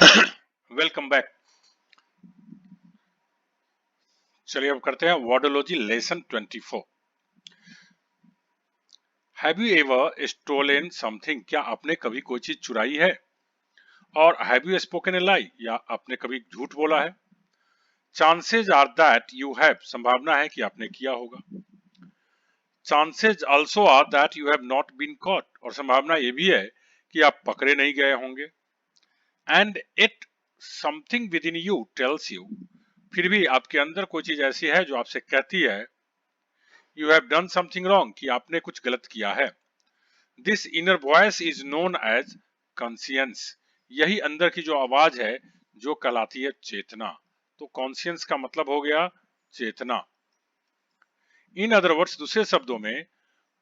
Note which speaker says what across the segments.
Speaker 1: Welcome back. चलिए अब करते हैं wordology lesson 24। Have you ever stolen something? क्या आपने कभी कोई चीज चुराई है? और have you spoken a lie? या आपने कभी झूठ बोला है? Chances are that you have, संभावना है कि आपने किया होगा। Chances also are that you have not been caught, और संभावना ये भी है कि आप पकड़े नहीं गए होंगे। And it something with in you tells you, फिर भी आपके अंदर कोई चीज ऐसी है जो आपसे कहती है you have done something wrong, कि आपने कुछ गलत किया है। This inner voice is known as conscience, यही अंदर की जो आवाज है जो कहलाती है चेतना। तो कॉन्शियंस का मतलब हो गया चेतना। इन अदर वर्ड्स, दूसरे शब्दों में,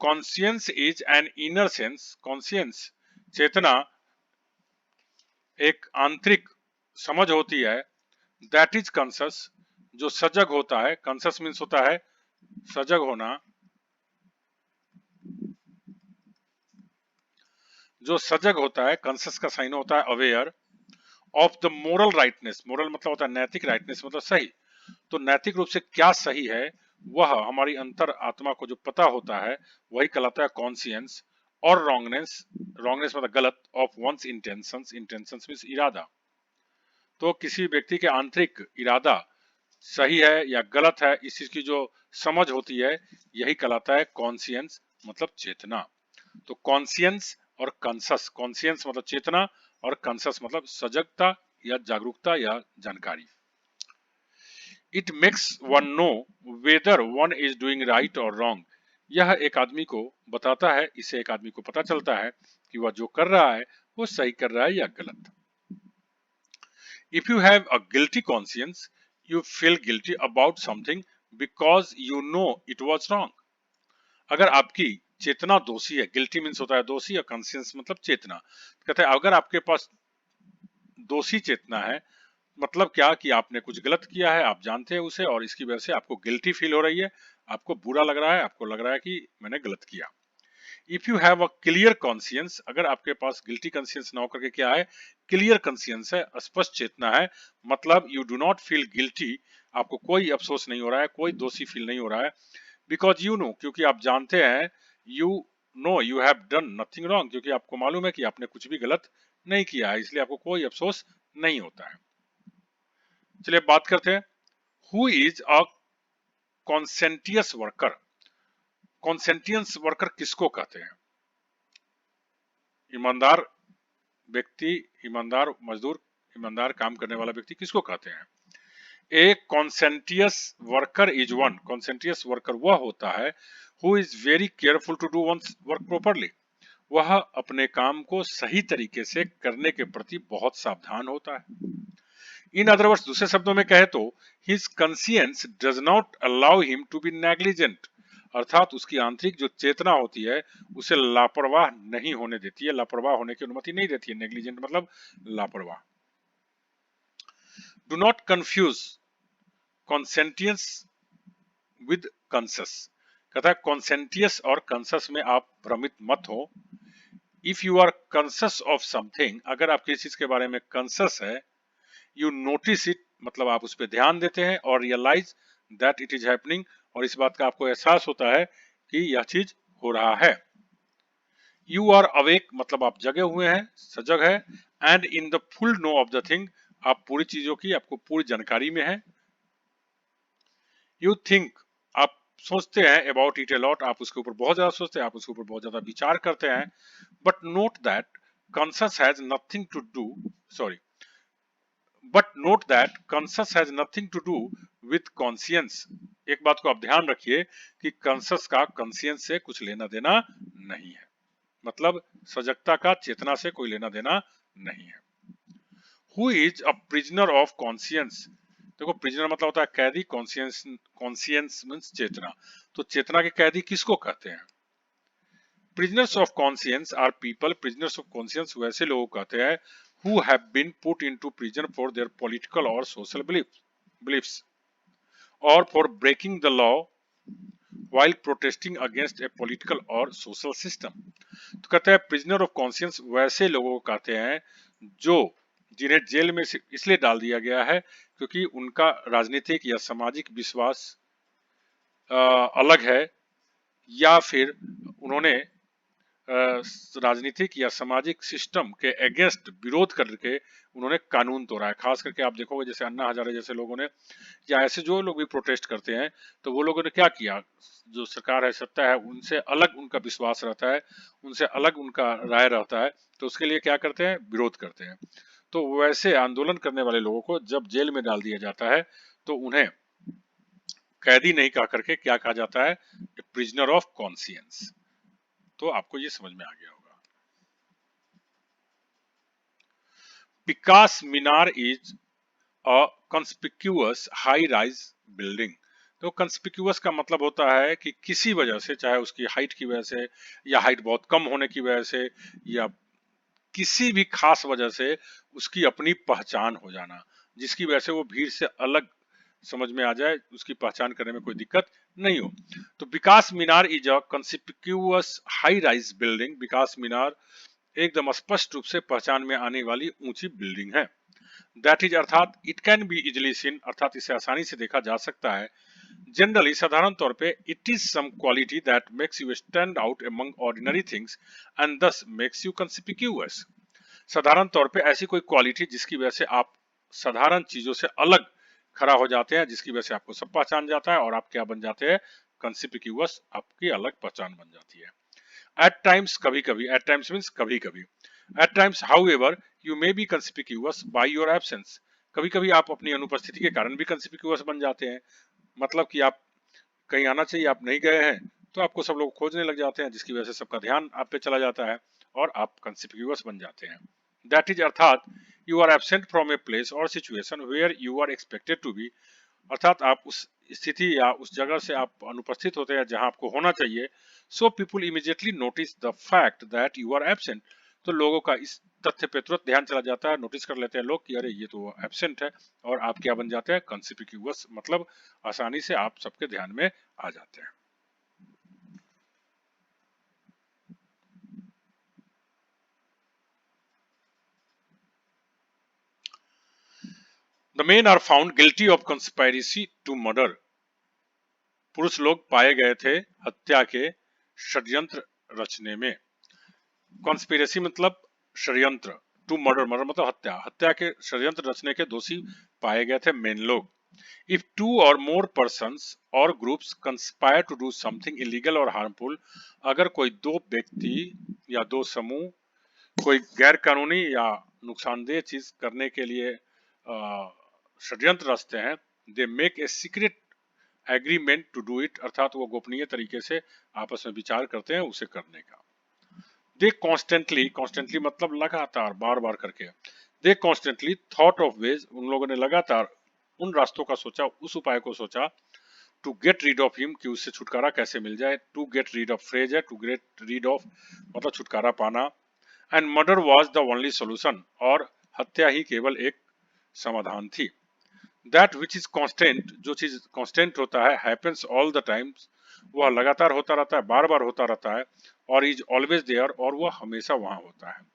Speaker 1: conscience is an inner sense. Conscience, चेतना, एक आंतरिक समझ होती है। दैट इज कॉन्शस, जो सजग होता है। कॉन्शस मीन्स होता है सजग होना, जो सजग होता है। कॉन्शस का साइन होता है aware of the moral rightness. Moral मतलब होता है नैतिक, राइटनेस मतलब सही। तो नैतिक रूप से क्या सही है वह हमारी अंतर आत्मा को जो पता होता है वही कहलाता है कॉन्शियंस। और रॉन्गनेस, रॉन्गनेस मतलब गलत, of one's intentions. Intentions means इरादा। तो किसी व्यक्ति के आंतरिक इरादा सही है या गलत है, इस चीज की जो समझ होती है यही कहलाता है कॉन्शियंस, मतलब चेतना। तो कॉन्शियंस और कॉन्शस, कॉन्शियंस मतलब चेतना और कॉन्शस मतलब सजगता या जागरूकता या जानकारी। It makes one know whether one is doing right और रॉन्ग, यह एक आदमी को बताता है, इससे एक आदमी को पता चलता है कि वह जो कर रहा है वो सही कर रहा है या गलत। If you have a guilty conscience, you feel guilty about something because you know it was wrong. अगर आपकी चेतना दोषी है, गिल्टी मीन्स होता है दोषी, और कॉन्शियंस मतलब चेतना। कहते हैं अगर आपके पास दोषी चेतना है, मतलब क्या कि आपने कुछ गलत किया है, आप जानते हैं उसे, और इसकी वजह से आपको गिल्टी फील हो रही है, आपको बुरा लग रहा है, आपको लग रहा है कि मैंने गलत किया। If you have a clear conscience, अगर आपके पास गिल्टी कॉन्शियंस ना होकर के क्या है, क्लियर कॉन्शियंस है, स्पष्ट चेतना है, मतलब you do not feel guilty, आपको कोई अफसोस नहीं हो रहा है, कोई दोषी फील नहीं हो रहा है। बिकॉज यू नो, क्योंकि आप जानते हैं, you know you have done nothing wrong, क्योंकि आपको मालूम है कि आपने कुछ भी गलत नहीं किया है, इसलिए आपको कोई अफसोस नहीं होता है। चलिए बात करते हैं, who is a conscientious worker. Conscientious worker किसको कहते हैं? ईमानदार व्यक्ति, ईमानदार मजदूर, ईमानदार काम करने वाला व्यक्ति किसको कहते हैं? A conscientious worker is one, conscientious worker वह होता है who is very careful to do one's work properly, वह अपने काम को सही तरीके से करने के प्रति बहुत सावधान होता है। इन अदर वर्ड्स, दूसरे शब्दों में कहे तो, his conscience does not allow him to be negligent, अर्थात उसकी आंतरिक जो चेतना होती है उसे लापरवाह नहीं होने देती है, लापरवाह होने की अनुमति नहीं देती है। नेग्लिजेंट मतलब लापरवाह। डू नॉट कंफ्यूज कॉन्सेंटियस विद कंसस, कहता है कॉन्सेंटियस और कंसस में आप भ्रमित मत हो। If you are conscious of something, अगर आप किसी चीज के बारे में कंसस है, यू नोटिस इट, मतलब आप उस पर ध्यान देते हैं, और realise that it is happening, और इस बात का आपको एहसास होता है कि यह चीज हो रहा है। यू आर अवेक, मतलब आप जगे हुए हैं, सजग है। And in the full know of the thing, आप पूरी चीजों की, आपको पूरी जानकारी में है। यू थिंक, आप सोचते हैं, अबाउट इट अ लॉट, आप उसके ऊपर बहुत ज्यादा सोचते हैं, आप उसके ऊपर बहुत ज्यादा विचार करते हैं। But note that conscious has nothing to do, sorry, but note that conscious has nothing to do with conscience. एक बात को आप ध्यान रखिए कि कॉन्शस का कॉन्शियंस से कुछ लेना देना नहीं है, मतलब सजगता का चेतना से कोई लेना देना नहीं है। Who is a prisoner of conscience, देखो प्रिजनर मतलब होता है कैदी, कॉन्शियंस, कॉन्शियंस मींस चेतना, तो चेतना के कैदी किसको कहते हैं? Prisoners of conscience are people, prisoners of conscience वैसे लोगों को कहते हैं who have been put into prison for their political or social beliefs or for breaking the law while protesting against a political or social system। तो कहते हैं prisoner of conscience वैसे लोगों को कहते हैं जो जिन्हें जेल में इसलिए डाल दिया गया है क्योंकि उनका राजनीतिक या सामाजिक विश्वास अलग है, या फिर उन्होंने राजनीतिक या सामाजिक सिस्टम के अगेंस्ट विरोध करके उन्होंने कानून तोड़ा है। खास करके आप देखोगे जैसे अन्ना हजारे जैसे लोगों ने, या ऐसे जो लोग भी प्रोटेस्ट करते हैं, तो वो लोगों ने क्या किया, जो सरकार है, सत्ता है, उनसे अलग उनका विश्वास रहता है, उनसे अलग उनका राय रहता है, तो उसके लिए क्या करते हैं, विरोध करते हैं। तो वैसे आंदोलन करने वाले लोगों को जब जेल में डाल दिया जाता है तो उन्हें कैदी नहीं कह करके क्या कहा जाता है, प्रिजनर ऑफ कॉन्सियंस। तो आपको ये समझ में आ गया होगा। Vikas Minar is a conspicuous high rise building. तो कंस्पिक्यूअस का मतलब होता है कि किसी वजह से, चाहे उसकी हाइट की वजह से, या हाइट बहुत कम होने की वजह से, या किसी भी खास वजह से उसकी अपनी पहचान हो जाना, जिसकी वजह से वो भीड़ से अलग समझ में आ जाए, उसकी पहचान करने में कोई दिक्कत नहीं हो। तो Vikas Minar is a conspicuous high rise building. Vikas Minar एकदम स्पष्ट रूप से पहचान में आने वाली ऊंची बिल्डिंग है। दैट इज अर्थात it can be easily seen, अर्थात इसे आसानी से देखा जा सकता है। जनरली साधारण तौर पे it is some quality that makes you stand out among ordinary things and thus makes you conspicuous. साधारण तौर पे ऐसी कोई क्वालिटी जिसकी वजह से आप साधारण चीजों से अलग खड़ा हो जाते हैं, जिसकी वजह से आपको सब पहचान जाता है और आप क्या बन जाते हैं, कंस्पिक्यूअस, आपकी अलग पहचान बन जाती है। एट टाइम्स, कभी कभी, एट टाइम्स मीन्स कभी कभी, at times however you may be conspicuous by your absence. कभी कभी आप अपनी अनुपस्थिति के कारण भी कंस्पिक्यूअस बन जाते हैं। मतलब कि आप कहीं आना चाहिए, आप नहीं गए हैं, तो आपको सब लोग खोजने लग जाते हैं, जिसकी वजह से सबका ध्यान आप पे चला जाता है और आप कंस्पिक्यूअस बन जाते हैं। दैट इज अर्थात you are absent from a place or situation where you are expected to be. अर्थात आप उस स्थिति या उस जगह से आप अनुपस्थित होते हैं जहां आपको होना चाहिए। So people immediately notice the fact that you are absent. तो लोगों का इस तथ्य पे तुरंत ध्यान चला जाता है, नोटिस कर लेते हैं लोग कि अरे ये तो एब्सेंट है, और आप क्या बन जाते हैं, कंस्पिक्यूअस, मतलब आसानी से आप सबके ध्यान में आ जाते हैं। The men are found guilty of conspiracy to murder. पुरुष लोग पाए गए थे हत्या के षड्यंत्र रचने में। कॉन्स्पिरेसी मतलब षड्यंत्र, टू मर्डर, मर्डर मतलब हत्या, हत्या के षड्यंत्र रचने के दोषी पाए गए थे मेन लोग। If two or more persons or groups conspire to do something illegal or harmful, अगर कोई दो व्यक्ति या दो समूह कोई गैर कानूनी या नुकसानदेह चीज करने के लिए षड्यंत्र रचते हैं, they make a secret agreement to do it, अर्थात वो गोपनीय तरीके से आपस में विचार करते हैं उसे करने का। दे कॉन्स्टेंटली, कॉन्स्टेंटली मतलब लगातार, बार बार करके, दे कॉन्स्टेंटली थॉट ऑफ वेज, उन लोगों ने लगातार उन रास्तों का सोचा, उस उपाय को सोचा, to get rid of him, कि उससे छुटकारा कैसे मिल जाए। To get rid of phrase है, टू गेट रीड ऑफ मतलब छुटकारा पाना। And murder was the only solution, और हत्या ही केवल एक समाधान थी। दैट विच इज कांस्टेंट, जो चीज कांस्टेंट होता है, हैपेंस ऑल द टाइम्स, वह लगातार होता रहता है, बार बार होता रहता है, और इज ऑलवेज देयर, और वह हमेशा वहां होता है।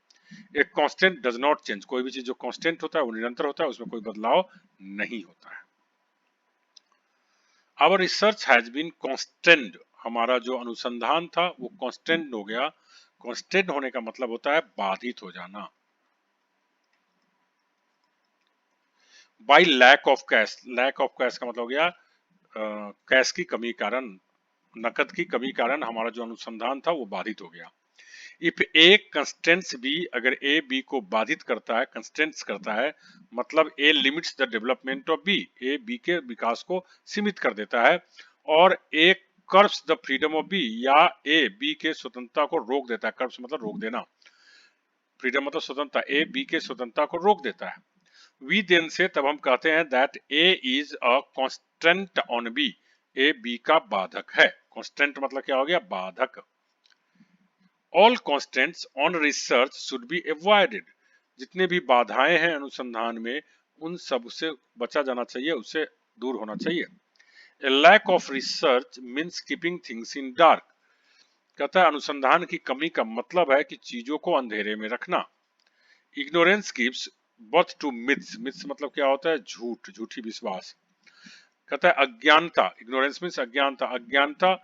Speaker 1: एक कांस्टेंट डज नॉट चेंज, कोई भी चीज जो कांस्टेंट होता है वो निरंतर होता है, उसमें कोई बदलाव नहीं होता है। Our research has been constant, हमारा जो अनुसंधान था वो कांस्टेंट हो गया। कांस्टेंट होने का मतलब होता है बाधित हो जाना। By lack of cash, lack of cash का मतलब हो गया कैश की कमी कारण, नकद की कमी कारण हमारा जो अनुसंधान था वो बाधित हो गया। इफ ए कंस्टेंट्स बी, अगर ए बी को बाधित करता है, कंस्टेंट्स करता है, मतलब A limits the development of B, A B के विकास को सीमित कर देता है, और A curbs the freedom of B, या ए बी के स्वतंत्रता को रोक देता है। कर्ब्स मतलब रोक देना, फ्रीडम मतलब स्वतंत्रता, ए बी के स्वतंत्रता को रोक देता है। वी देन से तब हम कहते हैं that A is a constant on B, A B का बाधक है। कांस्टेंट मतलब क्या हो गया, बाधक। All constants on research should be avoided, जितने भी बाधाएं हैं अनुसंधान में उन सब से बचा जाना चाहिए, उससे दूर होना चाहिए। A lack of research means keeping things in dark, कहता है अनुसंधान की कमी का मतलब है कि चीजों को अंधेरे में रखना। Ignorance gives birth to myths, myths मतलब क्या होता है, झूठ, झूठी विश्वास। कहता है अज्ञानता, इग्नोरेंस मीन्स अज्ञानता, अज्ञानता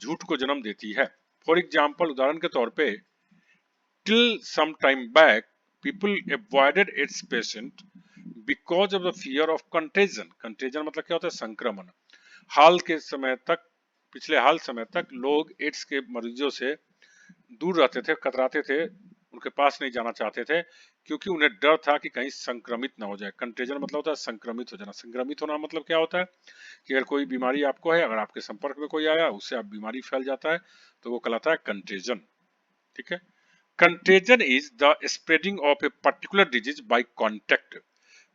Speaker 1: झूठ को जन्म देती है। फॉर एग्जाम्पल, उदाहरण के तौर पे, till some time back people avoided its patient because of the fear of contagion। contagion मतलब क्या होता है, संक्रमण। हाल के समय तक, पिछले हाल समय तक लोग एड्स के मरीजों से दूर रहते थे, कतराते थे, उनके पास नहीं जाना चाहते थे, क्योंकि उन्हें डर था कि कहीं संक्रमित ना हो जाए। कंटेजन मतलब होता है संक्रमित हो जाना। संक्रमित होना मतलब क्या होता है कि अगर कोई बीमारी आपको है, अगर आपके संपर्क में कोई आया, उससे आप बीमारी फैल जाता है, तो वो कहलाता है कंटेजन। ठीक है। Contagion is the spreading of a particular disease bye contact.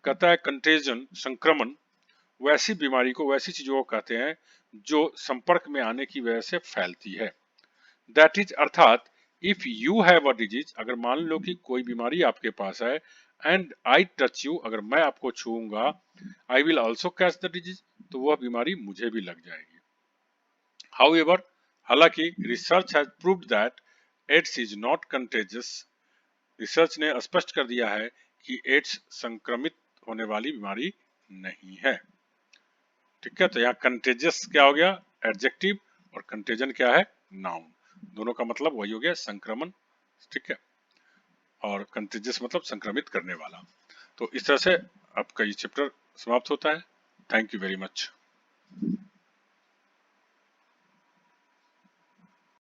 Speaker 1: कहता है कंटेजन, संक्रमण, वैसी बीमारी को, वैसी चीजों को कहते हैं जो संपर्क में आने की वजह से फैलती है। दैट इज, अर्थात if you have a disease, अगर मान लो कि कोई बीमारी आपके पास है, एंड आई टच यू, अगर मैं आपको छूऊंगा, I will also catch the disease, तो वह बीमारी मुझे भी लग जाएगी। हाउएवर, हालांकि research has proved that AIDS is not contagious. Research ने स्पष्ट कर दिया है कि एड्स संक्रमित होने वाली बीमारी नहीं है। ठीक है, तो यहाँ कंटेजियस क्या हो गया, एडजेक्टिव, और कंटेजन क्या है, नाउन। दोनों का मतलब वही हो गया, संक्रमण। ठीक है, और कंटेजियस मतलब संक्रमित करने वाला। तो इस तरह से आपका ये चैप्टर समाप्त होता है। Thank you very much.